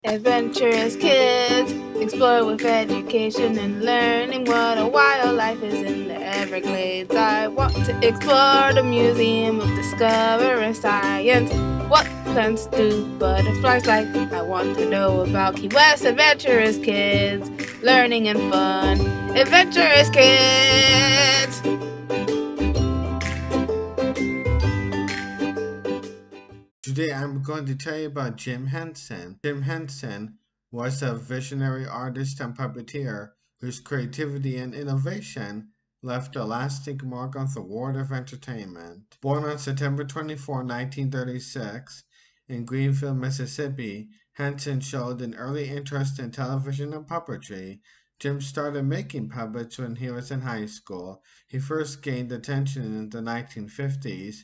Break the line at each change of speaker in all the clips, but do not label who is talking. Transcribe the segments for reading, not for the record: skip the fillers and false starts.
Adventurous kids explore with education and learning what a wild life is in the Everglades. I want to explore the Museum of Discovering Science. What plants do butterflies like? I want to know about Key West Adventurous Kids. Learning and fun. Adventurous Kids!
Today I'm going to tell you about Jim Henson. Jim Henson was a visionary artist and puppeteer whose creativity and innovation left a lasting mark on the world of entertainment. Born on September 24, 1936, in Greenville, Mississippi, Henson showed an early interest in television and puppetry. Jim started making puppets when he was in high school. He first gained attention in the 1950s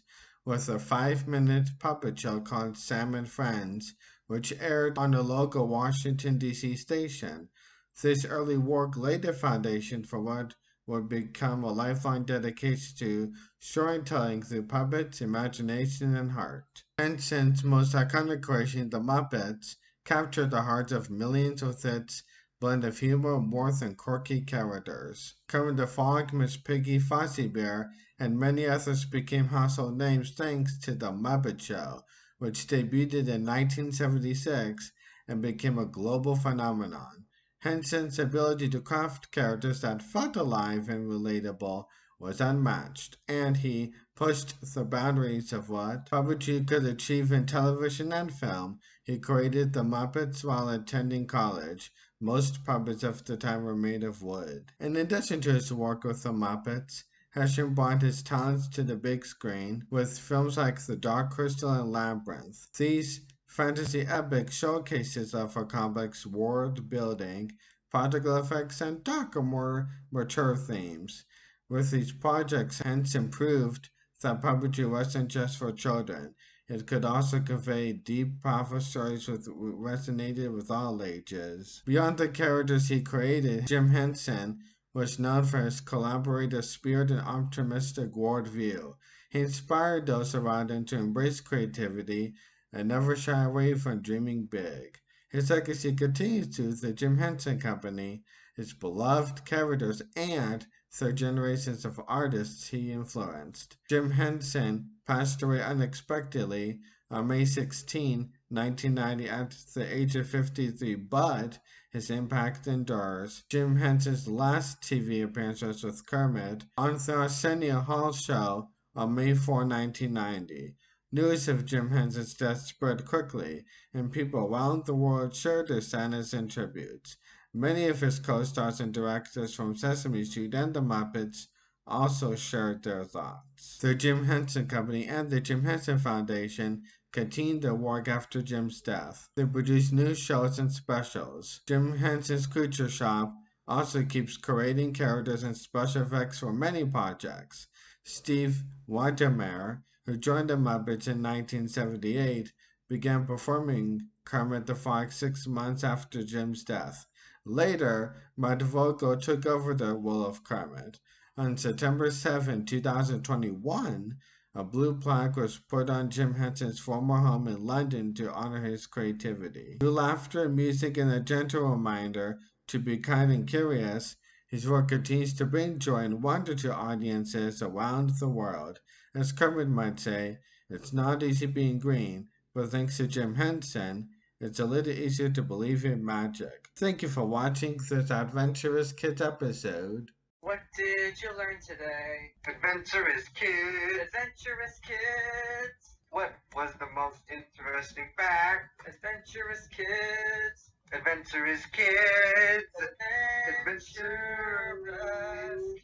with a 5-minute puppet show called Sam and Friends, which aired on a local Washington, D.C. station. This early work laid the foundation for what would become a lifelong dedication to storytelling through puppets, imagination, and heart. Henson's most iconic creation, The Muppets, captured the hearts of millions with its blend of humor, warmth, and quirky characters. Kermit the Frog, Miss Piggy, Fozzie Bear, and many others became household names thanks to The Muppet Show, which debuted in 1976 and became a global phenomenon. Henson's ability to craft characters that felt alive and relatable was unmatched, and he pushed the boundaries of what puppetry could achieve in television and film. He created the Muppets while attending college. Most puppets of the time were made of wood. In addition to his work with the Muppets, Hession brought his talents to the big screen with films like The Dark Crystal and Labyrinth. These fantasy epics showcases of a complex world building, practical effects, and darker, more mature themes. With these projects, Henson proved that puppetry wasn't just for children. It could also convey deep, powerful stories that resonated with all ages. Beyond the characters he created, Jim Henson was known for his collaborative spirit and optimistic worldview. He inspired those around him to embrace creativity and never shy away from dreaming big. His legacy continues through the Jim Henson Company, his beloved characters, and through generations of artists he influenced. Jim Henson passed away unexpectedly on May 16, 1990, at the age of 53, but his impact endures. Jim Henson's last TV appearance was with Kermit on the Arsenio Hall show on May 4, 1990. News of Jim Henson's death spread quickly, and people around the world shared their sadness and tributes. Many of his co-stars and directors from Sesame Street and The Muppets also shared their thoughts. The Jim Henson Company and the Jim Henson Foundation continued their work after Jim's death. They produce new shows and specials. Jim Henson's Creature Shop also keeps creating characters and special effects for many projects. Steve Weidemeyer, who joined the Muppets in 1978, began performing Kermit the Frog 6 months after Jim's death. Later, Matt Vogel took over the role of Kermit. On September 7, 2021, a blue plaque was put on Jim Henson's former home in London to honor his creativity. Through laughter, music, and a gentle reminder to be kind and curious, his work continues to bring joy and wonder to audiences around the world. As Kermit might say, it's not easy being green, but thanks to Jim Henson, it's a little easier to believe in magic. Thank you for watching this Adventurous Kids episode.
What did you learn today?
Adventurous Kids!
Adventurous Kids!
What was the most interesting fact?
Adventurous Kids!
Adventurous Kids!
Adventurous Kids!